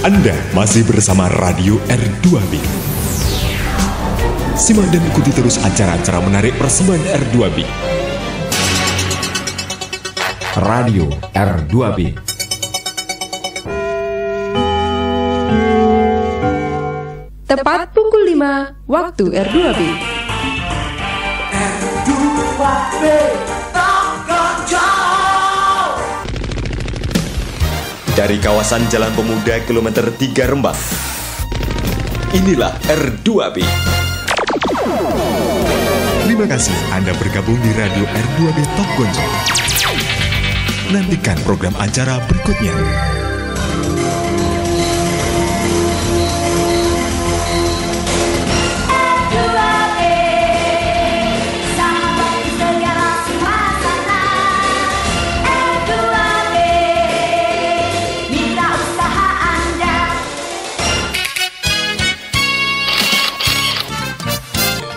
Anda masih bersama Radio R2B. Simak dan ikuti terus acara-acara menarik persembahan R2B. Radio R2B. Tepat pukul 5 waktu R2B. R2B takkan jauh. Dari kawasan Jalan Pemuda kilometer 3 Rembang. Inilah R2B. Terima kasih Anda bergabung di Radio R2B Tok Gonjong. Nantikan program acara berikutnya.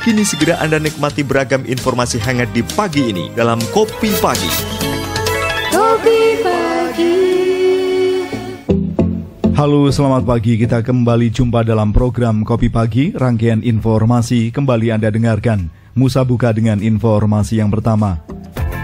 Kini segera Anda nikmati beragam informasi hangat di pagi ini dalam Kopi Pagi. Kopi Pagi. Halo, selamat pagi. Kita kembali jumpa dalam program Kopi Pagi. Rangkaian informasi kembali Anda dengarkan. Musa buka dengan informasi yang pertama.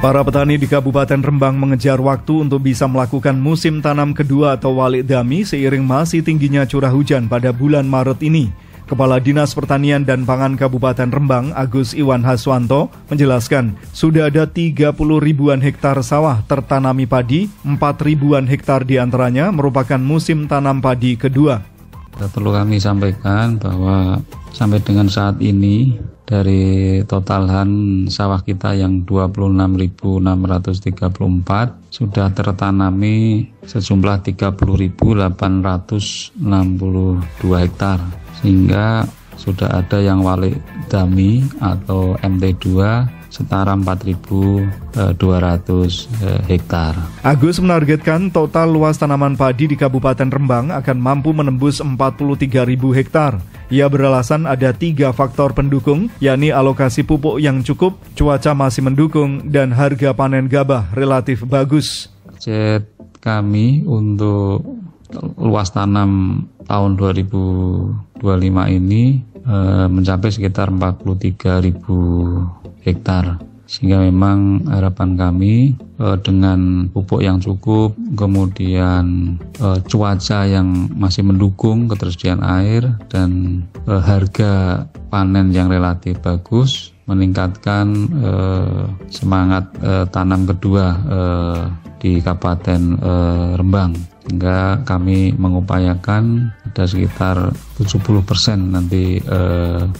Para petani di Kabupaten Rembang mengejar waktu untuk bisa melakukan musim tanam kedua atau walik dami seiring masih tingginya curah hujan pada bulan Maret ini. Kepala Dinas Pertanian dan Pangan Kabupaten Rembang, Agus Iwan Haswanto, menjelaskan sudah ada 30 ribuan hektar sawah tertanami padi, 4 ribuan hektar diantaranya merupakan musim tanam padi kedua. Perlu kami sampaikan bahwa sampai dengan saat ini dari total lahan sawah kita yang 26.634 sudah tertanami sejumlah 30.862 hektar. Sehingga sudah ada yang walik dami atau MT2 setara 4.200 hektar. Agus menargetkan total luas tanaman padi di Kabupaten Rembang akan mampu menembus 43.000 hektar. Ia beralasan ada 3 faktor pendukung, yakni alokasi pupuk yang cukup, cuaca masih mendukung, dan harga panen gabah relatif bagus. Target kami untuk luas tanam tahun 2025 ini mencapai sekitar 43.000 hektar. Sehingga memang harapan kami dengan pupuk yang cukup, kemudian cuaca yang masih mendukung ketersediaan air, dan harga panen yang relatif bagus, meningkatkan semangat tanam kedua di Kabupaten Rembang. Sehingga kami mengupayakan ada sekitar 70% nanti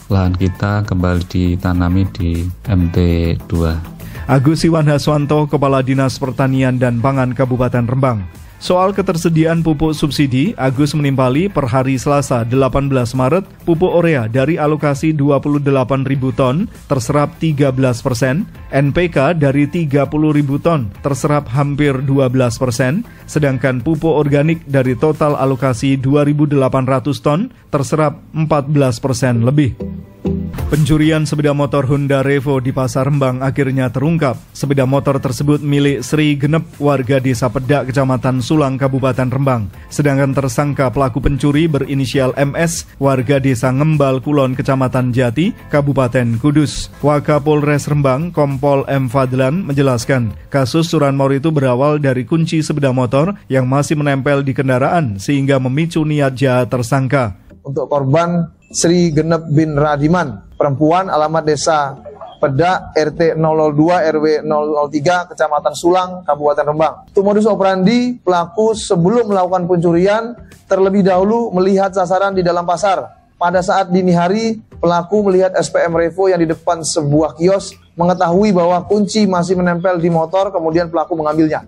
lahan kita kembali ditanami di MT2. Agus Iwan Haswanto, Kepala Dinas Pertanian dan Pangan Kabupaten Rembang. Soal ketersediaan pupuk subsidi, Agus menimpali per hari Selasa 18 Maret, pupuk urea dari alokasi 28.000 ton terserap 13%, NPK dari 30.000 ton terserap hampir 12%, sedangkan pupuk organik dari total alokasi 2.800 ton terserap 14% lebih. Pencurian sepeda motor Honda Revo di Pasar Rembang akhirnya terungkap. Sepeda motor tersebut milik Sri Genep, warga Desa Pedak, Kecamatan Sulang, Kabupaten Rembang. Sedangkan tersangka pelaku pencuri berinisial MS, warga Desa Ngembal Kulon, Kecamatan Jati, Kabupaten Kudus. Wakapolres Rembang, Kompol M. Fadlan, menjelaskan kasus curanmor itu berawal dari kunci sepeda motor yang masih menempel di kendaraan sehingga memicu niat jahat tersangka. Untuk korban Sri Genep bin Radiman, perempuan, alamat Desa Pedak, RT 002 RW 003, Kecamatan Sulang, Kabupaten Rembang. Untuk modus operandi, pelaku sebelum melakukan pencurian terlebih dahulu melihat sasaran di dalam pasar. Pada saat dini hari, pelaku melihat SPM Revo yang di depan sebuah kios, mengetahui bahwa kunci masih menempel di motor, kemudian pelaku mengambilnya.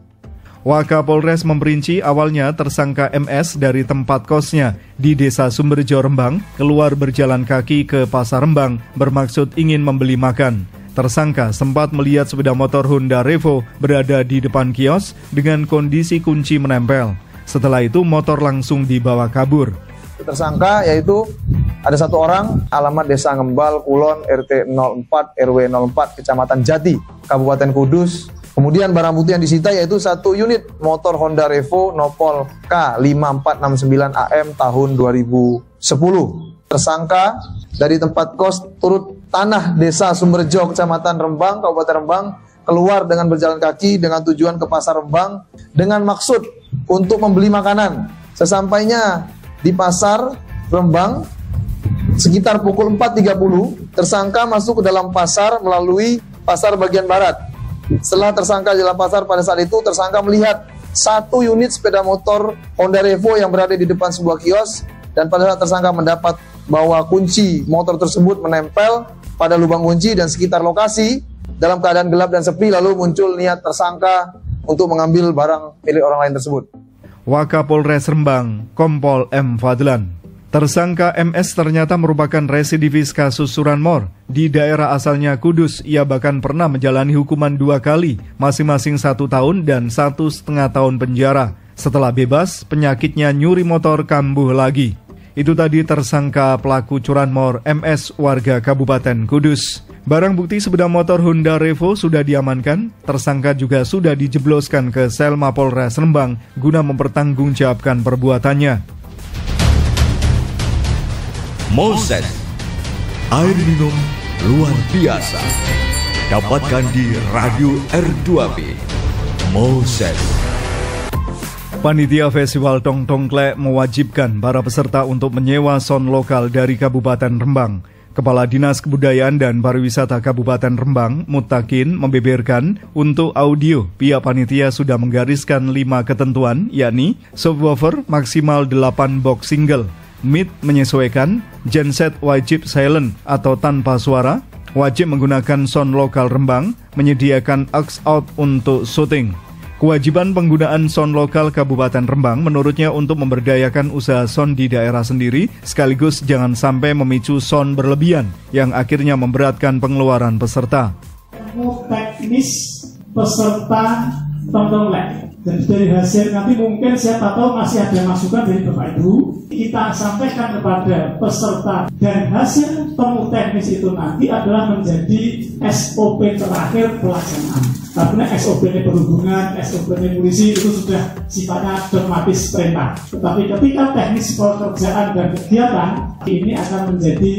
Wakapolres memperinci awalnya tersangka MS dari tempat kosnya di Desa Sumberjo Rembang keluar berjalan kaki ke Pasar Rembang bermaksud ingin membeli makan. Tersangka sempat melihat sepeda motor Honda Revo berada di depan kios dengan kondisi kunci menempel. Setelah itu motor langsung dibawa kabur. Tersangka yaitu ada satu orang, alamat Desa Ngembal Kulon, RT 04 RW 04, Kecamatan Jati, Kabupaten Kudus, Kemudian barang bukti yang disita yaitu 1 unit motor Honda Revo Nopol K5469AM tahun 2010. Tersangka dari tempat kos turut tanah Desa Sumberjo, Kecamatan Rembang, Kabupaten Rembang, keluar dengan berjalan kaki dengan tujuan ke Pasar Rembang dengan maksud untuk membeli makanan. Sesampainya di Pasar Rembang sekitar pukul 4.30, tersangka masuk ke dalam pasar melalui pasar bagian barat. Setelah tersangka di dalam pasar, pada saat itu tersangka melihat 1 unit sepeda motor Honda Revo yang berada di depan sebuah kios, dan pada saat tersangka mendapat bahwa kunci motor tersebut menempel pada lubang kunci dan sekitar lokasi dalam keadaan gelap dan sepi, lalu muncul niat tersangka untuk mengambil barang milik orang lain tersebut. Wakapolres Rembang, Kompol M. Fadlan. Tersangka MS ternyata merupakan residivis kasus curanmor. Di daerah asalnya Kudus, ia bahkan pernah menjalani hukuman 2 kali, masing-masing 1 tahun dan 1,5 tahun penjara. Setelah bebas, penyakitnya nyuri motor kambuh lagi. Itu tadi tersangka pelaku curanmor MS warga Kabupaten Kudus. Barang bukti sepeda motor Honda Revo sudah diamankan. Tersangka juga sudah dijebloskan ke sel Mapolres Rembang guna mempertanggungjawabkan perbuatannya. Moses, air minum luar biasa. Dapatkan di Radio R2B. Moses. Panitia Festival Tong Tong Klek mewajibkan para peserta untuk menyewa sound lokal dari Kabupaten Rembang. Kepala Dinas Kebudayaan dan Pariwisata Kabupaten Rembang, Mutakin, membeberkan untuk audio, pihak panitia sudah menggariskan 5 ketentuan, yakni subwoofer maksimal 8 box single, mic menyesuaikan, genset wajib silent atau tanpa suara, wajib menggunakan sound lokal Rembang, menyediakan aux out untuk syuting. Kewajiban penggunaan sound lokal Kabupaten Rembang menurutnya untuk memberdayakan usaha sound di daerah sendiri, sekaligus jangan sampai memicu sound berlebihan yang akhirnya memberatkan pengeluaran peserta. Teknis peserta Tong Tong Klek. Dan dari hasil nanti mungkin siapa tahu masih ada masukan dari Bapak Ibu, kita sampaikan kepada peserta, dan hasil temu teknis itu nanti adalah menjadi SOP terakhir pelaksanaan. Karena SOP-nya perhubungan, SOP-nya polisi itu sudah sifatnya dogmatis perintah. Tetapi ketika teknis pekerjaan dan kegiatan ini akan menjadi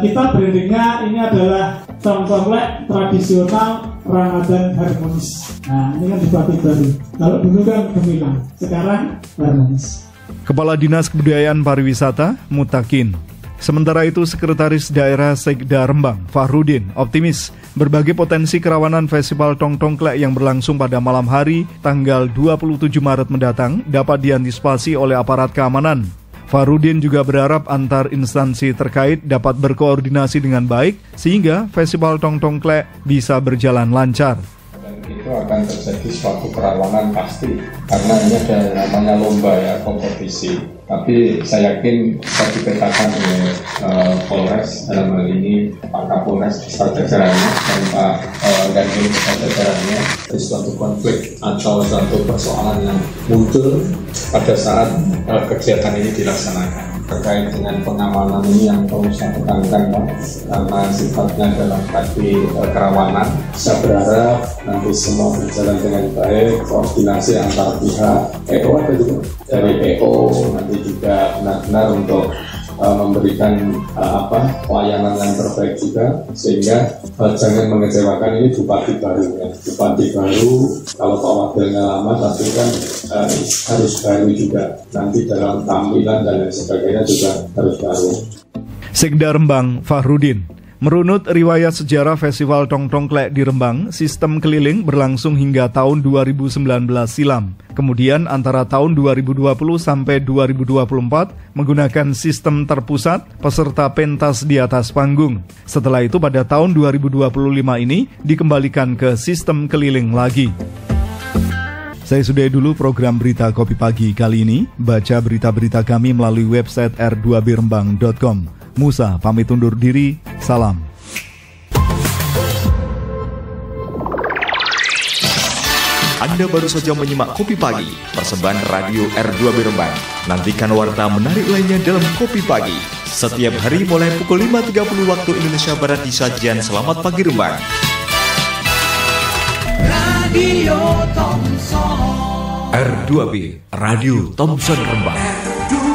kita brandingnya ini adalah Tong Tong Klek tradisional Ramadan harmonis. Nah, ini kan dibuat baru. Kalau dulu kan gemilang, sekarang harmonis. Kepala Dinas Kebudayaan Pariwisata, Mutakin. Sementara itu, Sekretaris Daerah Sekda Rembang, Fahrudin, optimis berbagai potensi kerawanan Festival Tong Tong Klek yang berlangsung pada malam hari tanggal 27 Maret mendatang dapat diantisipasi oleh aparat keamanan. Fahrudin juga berharap antar instansi terkait dapat berkoordinasi dengan baik sehingga Festival Tong Tong Klek bisa berjalan lancar. Itu akan terjadi suatu kerawanan pasti karena ini ada namanya lomba ya, kompetisi. Tapi saya yakin bisa dipetakan oleh Polres dalam hal ini Pak Kapolres beserta jajarannya dan Pak Dandim beserta jajarannya. Ada suatu konflik atau suatu persoalan yang muncul pada saat kegiatan ini dilaksanakan. Terkait dengan pengamanan ini yang perlu saya tekankan Pak, karena sifatnya dalam tadi kerawanan. Saya berharap nanti semua berjalan dengan baik, koordinasi antar pihak EO ada juga dari EO nanti juga benar-benar untuk memberikan pelayanan yang terbaik juga, sehingga jangan mengecewakan. Ini bupati baru ya, bupati baru kalau Pak Wakilnya lama tapi kan harus baru juga, nanti dalam tampilan dan lain sebagainya juga harus baru. Sekda Rembang, Fahrudin. Merunut riwayat sejarah Festival Tong Tong Klek di Rembang, sistem keliling berlangsung hingga tahun 2019 silam. Kemudian antara tahun 2020 sampai 2024 menggunakan sistem terpusat, peserta pentas di atas panggung. Setelah itu pada tahun 2025 ini dikembalikan ke sistem keliling lagi. Saya sudahi dulu program Berita Kopi Pagi kali ini. Baca berita-berita kami melalui website r2brembang.com. Musa pamit undur diri, salam. Anda baru saja menyimak Kopi Pagi, persembahan Radio R2B Rembang. Nantikan warta menarik lainnya dalam Kopi Pagi. Setiap hari mulai pukul 5.30 waktu Indonesia Barat di sajian Selamat Pagi Rembang. Radio Thompson. R2B Radio Thompson Rembang. R2B